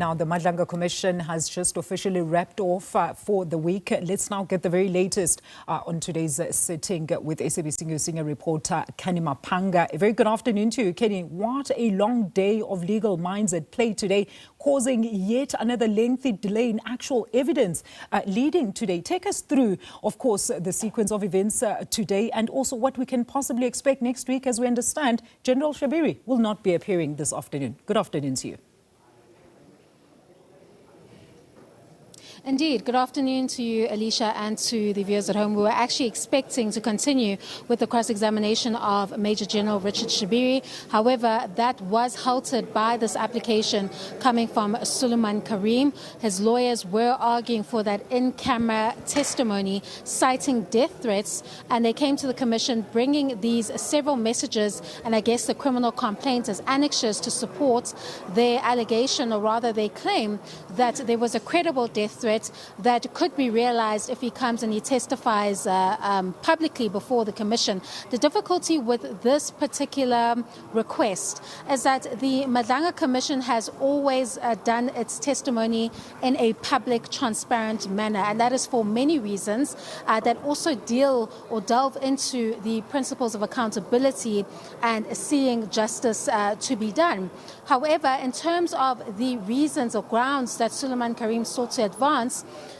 Now, the Madlanga Commission has just officially wrapped off for the week. Let's now get the very latest on today's sitting with SABC News senior reporter Canny Maphanga. A very good afternoon to you, Kenny. What a long day of legal minds at play today, causing yet another lengthy delay in actual evidence leading today. Take us through, of course, the sequence of events today and also what we can possibly expect next week. As we understand, General Shabiri will not be appearing this afternoon. Good afternoon to you. Indeed. Good afternoon to you, Alicia, and to the viewers at home. We were actually expecting to continue with the cross-examination of Major General Richard Shabiri. However, that was halted by this application coming from Suliman Carrim. His lawyers were arguing for that in-camera testimony, citing death threats, and they came to the commission bringing these several messages and I guess the criminal complaint as annexures to support their allegation, or rather their claim, that there was a credible death threat that could be realized if he comes and he testifies publicly before the commission. The difficulty with this particular request is that the Madlanga Commission has always done its testimony in a public, transparent manner, and that is for many reasons that also deal or delve into the principles of accountability and seeing justice to be done. However, in terms of the reasons or grounds that Suliman Carrim sought to advance,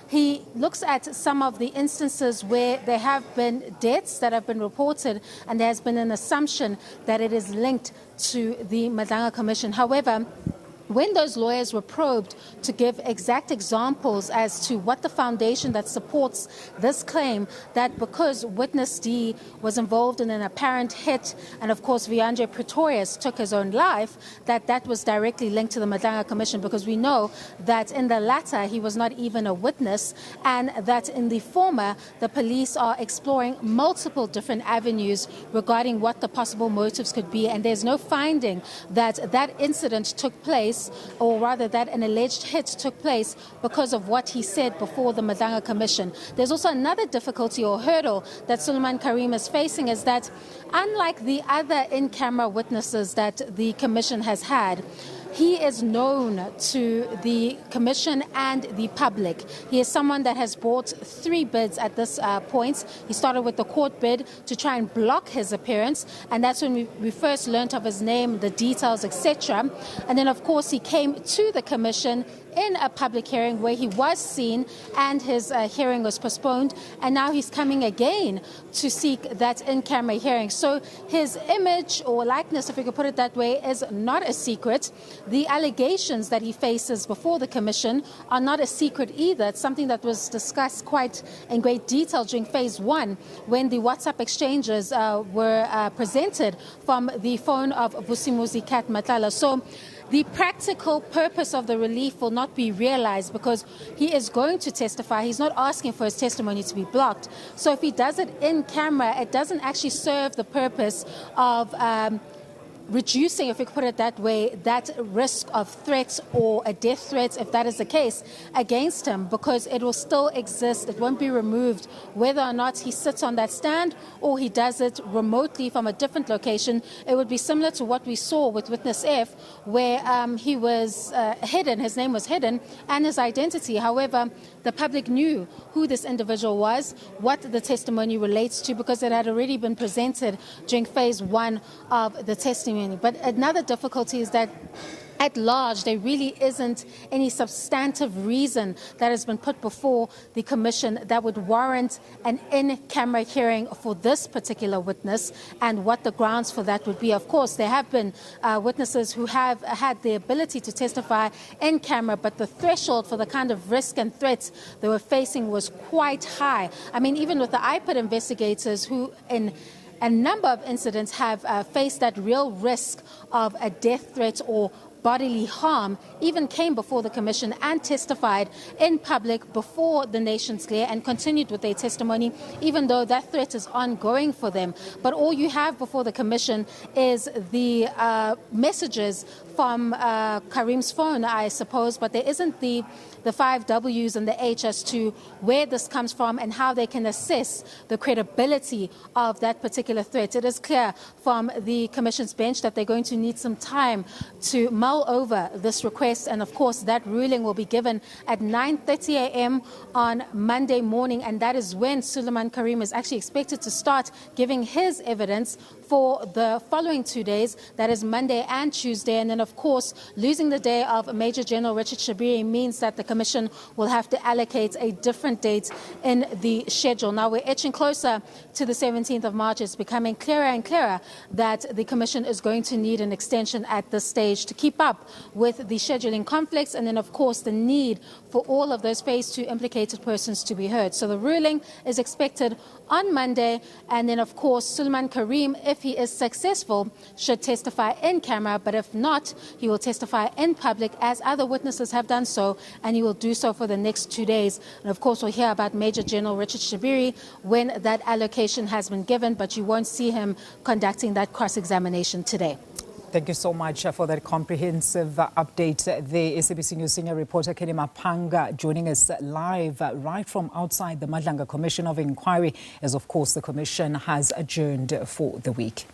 he looks at some of the instances where there have been deaths that have been reported and there has been an assumption that it is linked to the Madlanga Commission. However, when those lawyers were probed to give exact examples as to what the foundation that supports this claim, that because witness D was involved in an apparent hit and of course Viandre Pretorius took his own life, that was directly linked to the Madlanga Commission, because we know that in the latter he was not even a witness, and that in the former the police are exploring multiple different avenues regarding what the possible motives could be, and there's no finding that that incident took place, or rather that an alleged hit took place because of what he said before the Madlanga Commission. There's also another difficulty or hurdle that Suliman Carrim is facing, is that unlike the other in-camera witnesses that the Commission has had, he is known to the Commission and the public. He is someone that has brought 3 bids at this point. He started with the court bid to try and block his appearance, and that's when we first learnt of his name, the details, etc. And then, of course, he came to the Commission in a public hearing where he was seen and his hearing was postponed, and now he's coming again to seek that in-camera hearing. So his image or likeness, if we could put it that way, is not a secret. The allegations that he faces before the Commission are not a secret either. It's something that was discussed quite in great detail during phase 1 when the WhatsApp exchanges were presented from the phone of Vusimuzi Kat Matlala. So the practical purpose of the relief will not be realized because he is going to testify. He's not asking for his testimony to be blocked. So if he does it in camera, it doesn't actually serve the purpose of reducing, if we could put it that way, that risk of threats or a death threat, if that is the case, against him, because it will still exist. It won't be removed whether or not he sits on that stand or he does it remotely from a different location. It would be similar to what we saw with witness F, where he was hidden, his name was hidden, and his identity. However, the public knew who this individual was, what the testimony relates to, because it had already been presented during phase 1 of the testimony. But another difficulty is that at large, there really isn't any substantive reason that has been put before the Commission that would warrant an in-camera hearing for this particular witness, and what the grounds for that would be. Of course, there have been witnesses who have had the ability to testify in camera, but the threshold for the kind of risk and threats they were facing was quite high. I mean, even with the IPID investigators who in a number of incidents have faced that real risk of a death threat or bodily harm, even came before the Commission and testified in public before the nation's glare and continued with their testimony, even though that threat is ongoing for them. But all you have before the Commission is the messages from Carrim's phone, I suppose, but there isn't the 5 W's and the H as to where this comes from and how they can assess the credibility of that particular threat. It is clear from the Commission's bench that they're going to need some time to mull over this request, and of course that ruling will be given at 9:30 a.m. on Monday morning, and that is when Suliman Carrim is actually expected to start giving his evidence for the following 2 days, that is Monday and Tuesday. And then, of course, losing the day of Major General Richard Shibiri means that the Commission will have to allocate a different date in the schedule. Now, we're edging closer to the 17th of March. It's becoming clearer and clearer that the Commission is going to need an extension at this stage to keep up with the scheduling conflicts, and then, of course, the need for all of those Phase 2 implicated persons to be heard. So the ruling is expected on Monday, and then, of course, Suliman Carrim, if he is successful, should testify in camera, but if not, he will testify in public as other witnesses have done so, and he will do so for the next 2 days. And of course, we'll hear about Major General Richard Shibiri when that allocation has been given, but you won't see him conducting that cross-examination today. Thank you so much for that comprehensive update. The SABC News senior reporter Canny Maphanga joining us live right from outside the Madlanga Commission of Inquiry, as of course the Commission has adjourned for the week.